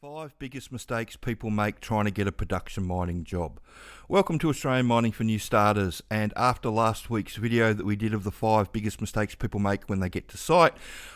5 biggest mistakes people make trying to get a production mining job. Welcome to Australian Mining for New Starters, and after last week's video that we did of the 5 biggest mistakes people make when they get to site,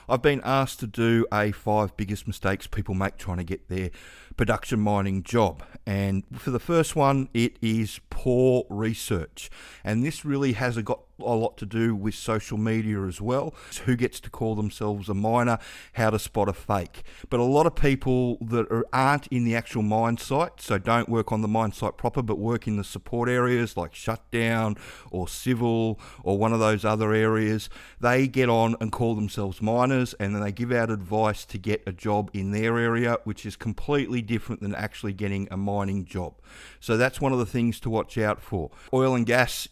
I've been asked to do a 5 biggest mistakes people make trying to get their production mining job. And for the first one, it is poor research. And this really has got a lot to do with social media as well. Who gets to call themselves a miner, how to spot a fake. But a lot of people that aren't in the actual mine site, so don't work on the mine site proper, but work in the support areas like shutdown or civil or one of those other areas, they get on and call themselves miners, and then they give out advice to get a job in their area, which is completely different than actually getting a mining job. So that's one of the things to watch out for. Oil and gas,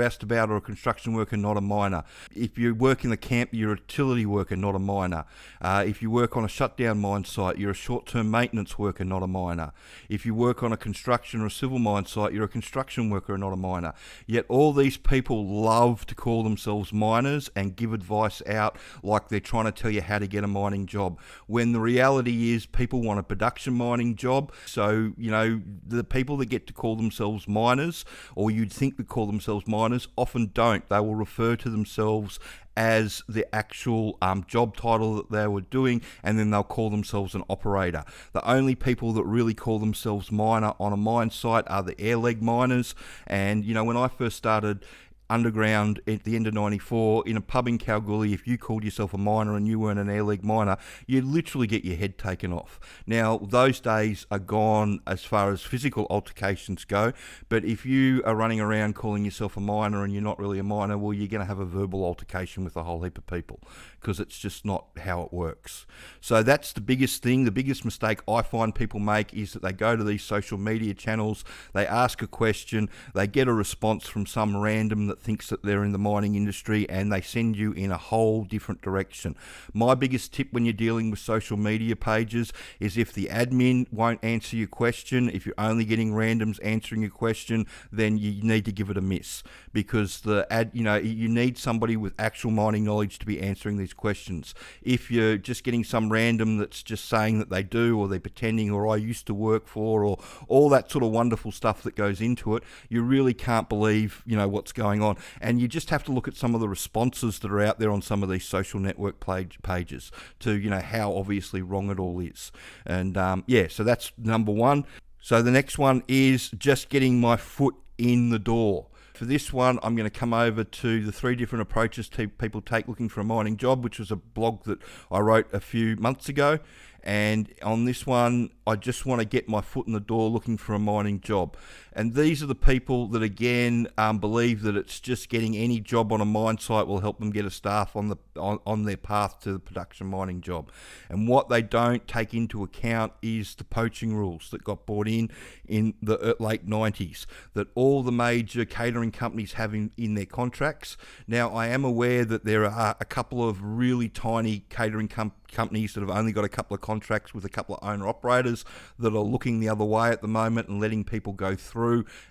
roustabout or a construction worker, not a miner. If you work in the camp, you're a utility worker, not a miner. If you work on a shutdown mine site, you're a short-term maintenance worker, not a miner. If you work on a construction or a civil mine site, you're a construction worker, not a miner. Yet all these people love to call themselves miners and give advice out like they're trying to tell you how to get a mining job, when the reality is people want a production mining job. So, the people that get to call themselves miners, or you'd think that call themselves miners, often don't. They will refer to themselves as the actual job title that they were doing, and then they'll call themselves an operator. The only people that really call themselves miner on a mine site are the air leg miners. And when I first started underground at the end of 94 in a pub in Kalgoorlie, if you called yourself a miner and you weren't an air leg miner, you'd literally get your head taken off. Now, those days are gone as far as physical altercations go, but if you are running around calling yourself a miner and you're not really a miner, well, you're going to have a verbal altercation with a whole heap of people, because it's just not how it works. So that's the biggest thing. The biggest mistake I find people make is that they go to these social media channels, they ask a question, they get a response from some random that thinks that they're in the mining industry, and they send you in a whole different direction. My biggest tip when you're dealing with social media pages is, if the admin won't answer your question, if you're only getting randoms answering your question, then you need to give it a miss, because you need somebody with actual mining knowledge to be answering these questions. If you're just getting some random that's just saying that they do, or they're pretending, or I used to work for, or all that sort of wonderful stuff that goes into it, you really can't believe what's going on. And you just have to look at some of the responses that are out there on some of these social network pages to how obviously wrong it all is. And so that's number one. So the next one is just getting my foot in the door. For this one, I'm going to come over to the 3 different approaches people take looking for a mining job, which was a blog that I wrote a few months ago. And on this one, I just want to get my foot in the door looking for a mining job. And these are the people that, again, believe that it's just getting any job on a mine site will help them get a staff on their path to the production mining job. And what they don't take into account is the poaching rules that got brought in the late 90s, that all the major catering companies have in their contracts. Now, I am aware that there are a couple of really tiny catering companies that have only got a couple of contracts with a couple of owner-operators that are looking the other way at the moment and letting people go through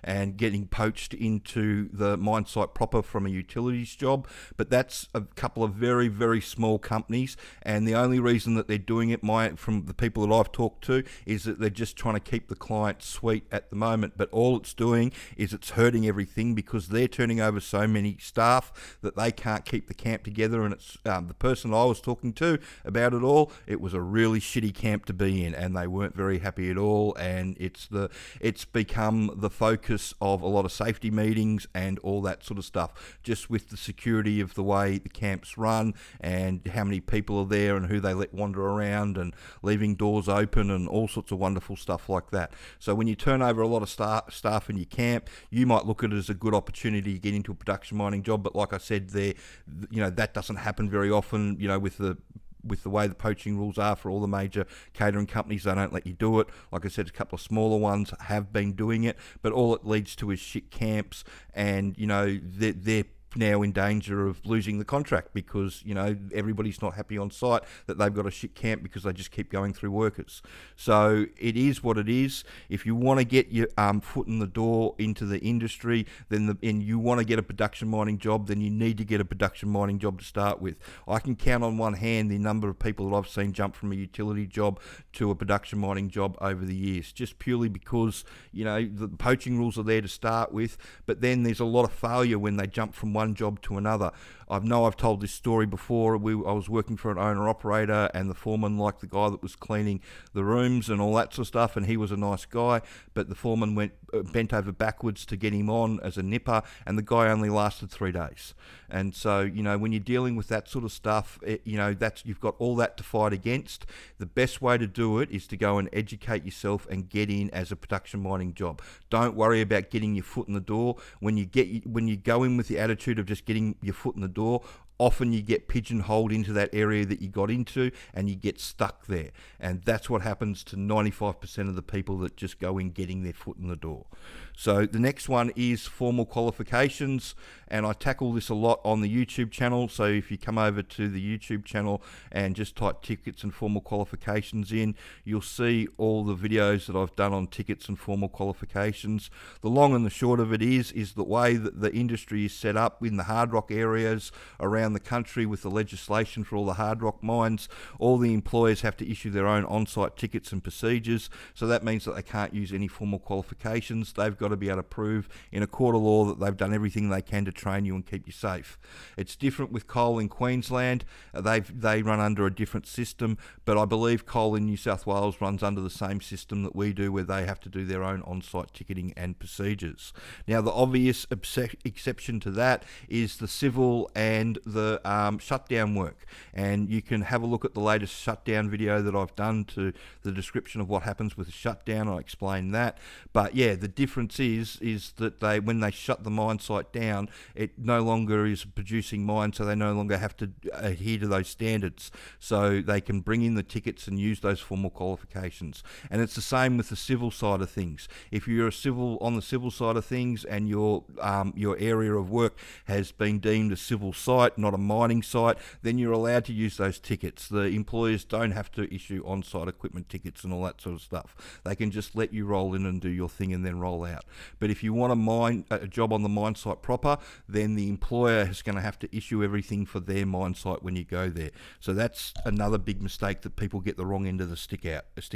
and getting poached into the mine site proper from a utilities job. But that's a couple of very, very small companies, and the only reason that they're doing it, from the people that I've talked to, is that they're just trying to keep the client sweet at the moment. But all it's doing is it's hurting everything, because they're turning over so many staff that they can't keep the camp together. And it's the person I was talking to about it all, it was a really shitty camp to be in, and they weren't very happy at all. And it's become the focus of a lot of safety meetings and all that sort of stuff, just with the security of the way the camps run and how many people are there and who they let wander around and leaving doors open and all sorts of wonderful stuff like that. So when you turn over a lot of staff in your camp, you might look at it as a good opportunity to get into a production mining job. But like I said, that doesn't happen very often, with the way the poaching rules are for all the major catering companies. They don't let you do it. Like I said, a couple of smaller ones have been doing it, but all it leads to is shit camps, and they're now in danger of losing the contract because, everybody's not happy on site, that they've got a shit camp because they just keep going through workers. So it is what it is. If you want to get your foot in the door into the industry, and you want to get a production mining job, then you need to get a production mining job to start with. I can count on one hand the number of people that I've seen jump from a utility job to a production mining job over the years, just purely because, the poaching rules are there to start with, but then there's a lot of failure when they jump from one job to another. I've told this story before. I was working for an owner-operator, and the foreman liked the guy that was cleaning the rooms and all that sort of stuff, and he was a nice guy, but the foreman bent over backwards to get him on as a nipper, and the guy only lasted 3 days. And so, when you're dealing with that sort of stuff, you've got all that to fight against. The best way to do it is to go and educate yourself and get in as a production mining job. Don't worry about getting your foot in the door. When you go in with the attitude of just getting your foot in the door, often you get pigeonholed into that area that you got into and you get stuck there. And that's what happens to 95% of the people that just go in getting their foot in the door. So the next one is formal qualifications, and I tackle this a lot on the YouTube channel. So if you come over to the YouTube channel and just type tickets and formal qualifications in, you'll see all the videos that I've done on tickets and formal qualifications. The long and the short of it is the way that the industry is set up in the hard rock areas around the country with the legislation for all the hard rock mines. All the employers have to issue their own on-site tickets and procedures, so that means that they can't use any formal qualifications. They've got to be able to prove in a court of law that they've done everything they can to train you and keep you safe. It's different with coal in Queensland. They run under a different system, but I believe coal in New South Wales runs under the same system that we do, where they have to do their own on-site ticketing and procedures. Now, the obvious exception to that is the civil and the shutdown work, and you can have a look at the latest shutdown video that I've done to the description of what happens with a shutdown. I explain that. But yeah, the difference is that when they shut the mine site down, it no longer is a producing mine, so they no longer have to adhere to those standards, so they can bring in the tickets and use those formal qualifications. And it's the same with the civil side of things. If you're on the civil side of things and your area of work has been deemed a civil site, not a mining site, then you're allowed to use those tickets. The employers don't have to issue on-site equipment tickets and all that sort of stuff. They can just let you roll in and do your thing and then roll out. But if you want a job on the mine site proper, then the employer is going to have to issue everything for their mine site when you go there. So that's another big mistake that people get the wrong end of the stick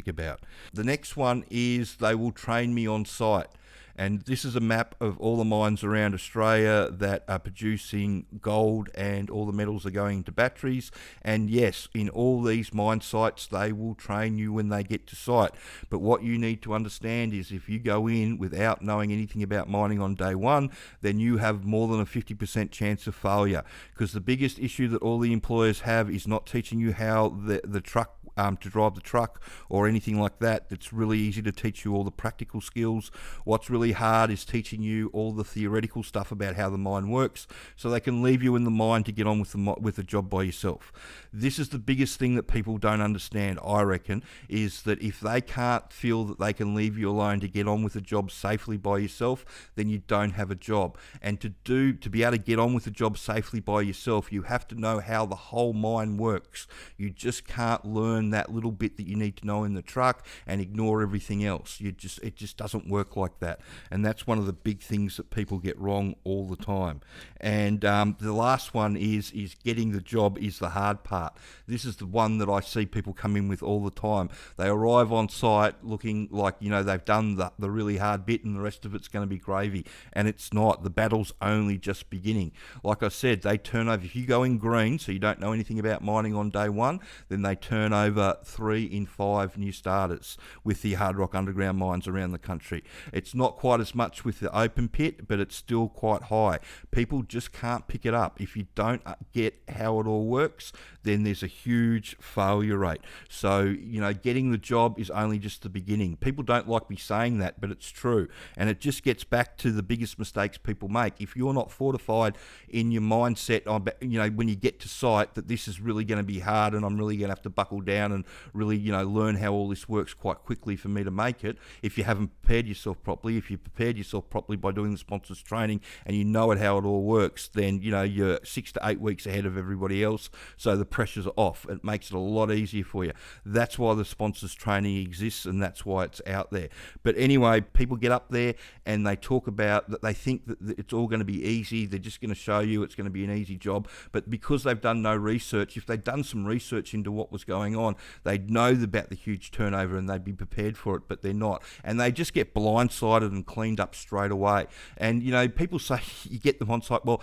about. The next one is they will train me on site. And this is a map of all the mines around Australia that are producing gold, and all the metals are going into batteries. And yes, in all these mine sites, they will train you when they get to site. But what you need to understand is if you go in without knowing anything about mining on day one, then you have more than a 50% chance of failure. Because the biggest issue that all the employers have is not teaching you how the truck to drive the truck or anything like that. It's really easy to teach you all the practical skills. What's really hard is teaching you all the theoretical stuff about how the mine works, so they can leave you in the mine to get on with the job by yourself. This is the biggest thing that people don't understand, I reckon, is that if they can't feel that they can leave you alone to get on with the job safely by yourself, then you don't have a job. And to be able to get on with the job safely by yourself, you have to know how the whole mine works. You just can't learn that little bit that you need to know in the truck and ignore everything else. It just doesn't work like that. And that's one of the big things that people get wrong all the time. And the last one is getting the job is the hard part. This is the one that I see people come in with all the time. They arrive on site looking like, they've done the really hard bit and the rest of it's going to be gravy. And it's not. The battle's only just beginning. Like I said, they turn over. If you go in green, so you don't know anything about mining on day one, then they turn over 3 in 5 new starters with the hard rock underground mines around the country. It's not quite as much with the open pit, but it's still quite high. People just can't pick it up. If you don't get how it all works, then there's a huge failure rate. So, getting the job is only just the beginning. People don't like me saying that, but it's true. And it just gets back to the biggest mistakes people make. If you're not fortified in your mindset, when you get to site, that this is really going to be hard and I'm really going to have to buckle down down and really, learn how all this works quite quickly for me to make it. If you haven't prepared yourself properly, if you prepared yourself properly by doing the sponsors training and you know how it all works, then, you're 6 to 8 weeks ahead of everybody else. So the pressure's off. It makes it a lot easier for you. That's why the sponsors training exists, and that's why it's out there. But anyway, people get up there and they talk about that they think that it's all going to be easy. They're just going to show you it's going to be an easy job. But because they've done no research, if they'd done some research into what was going on, they'd know about the huge turnover and they'd be prepared for it, but they're not. And they just get blindsided and cleaned up straight away. And, people say you get them on site. Well,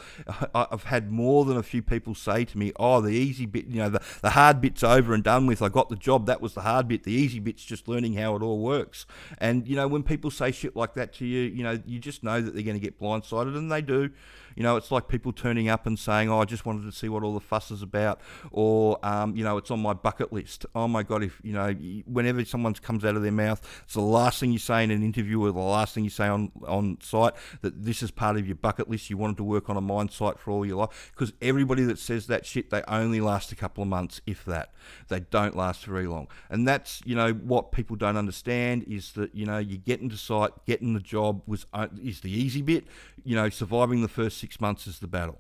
I've had more than a few people say to me, oh, the easy bit, the hard bit's over and done with. I got the job. That was the hard bit. The easy bit's just learning how it all works. And, when people say shit like that to you, you just know that they're going to get blindsided, and they do. It's like people turning up and saying, oh, I just wanted to see what all the fuss is about, or, it's on my bucket list. Oh my God, if, whenever someone comes out of their mouth, it's the last thing you say in an interview or the last thing you say on site, that this is part of your bucket list. You wanted to work on a mine site for all your life. Because everybody that says that shit, they only last a couple of months, if that. They don't last very long. And that's, what people don't understand is that, you get into site, getting the job is the easy bit. Surviving the first 6 months is the battle.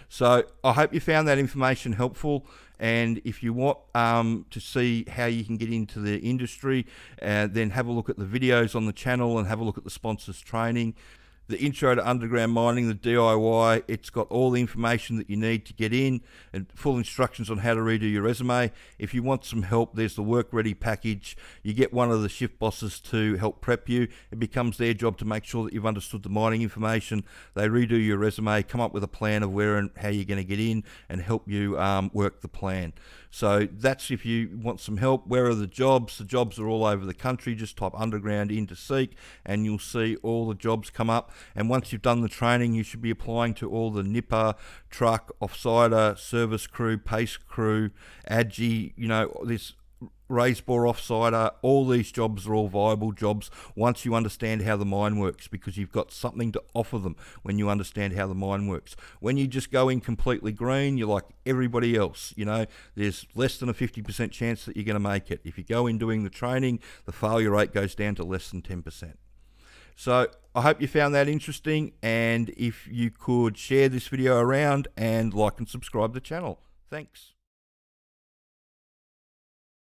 So I hope you found that information helpful. And if you want to see how you can get into the industry, then have a look at the videos on the channel and have a look at the sponsors training. The Intro to Underground Mining, the DIY, it's got all the information that you need to get in and full instructions on how to redo your resume. If you want some help, there's the Work Ready package. You get one of the shift bosses to help prep you. It becomes their job to make sure that you've understood the mining information. They redo your resume, come up with a plan of where and how you're going to get in and help you work the plan. So that's if you want some help. Where are the jobs? The jobs are all over the country. Just type underground into Seek and you'll see all the jobs come up. And once you've done the training, you should be applying to all the nipper, truck, offsider, service crew, pace crew, Agi, this raised bore offsider. All these jobs are all viable jobs once you understand how the mine works, because you've got something to offer them when you understand how the mine works. When you just go in completely green, you're like everybody else. There's less than a 50% chance that you're going to make it. If you go in doing the training, the failure rate goes down to less than 10%. So I hope you found that interesting, and if you could share this video around and like and subscribe to the channel. Thanks.